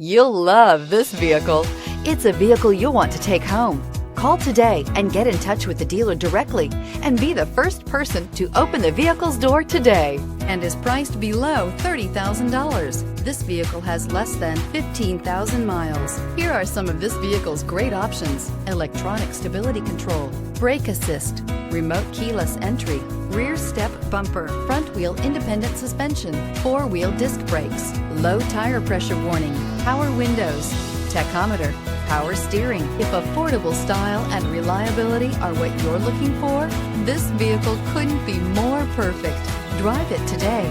You'll love this vehicle. It's a vehicle you'll want to take home. Call today and get in touch with the dealer directly and be the first person to open the vehicle's door today, and is priced below $30,000. This vehicle has less than 15,000 miles. Here are some of this vehicle's great options: electronic stability control, brake assist, remote keyless entry, rear step bumper, front wheel independent suspension, four-wheel disc brakes, low tire pressure warning, power windows, tachometer, power steering. If affordable style and reliability are what you're looking for, this vehicle couldn't be more perfect. Drive it today.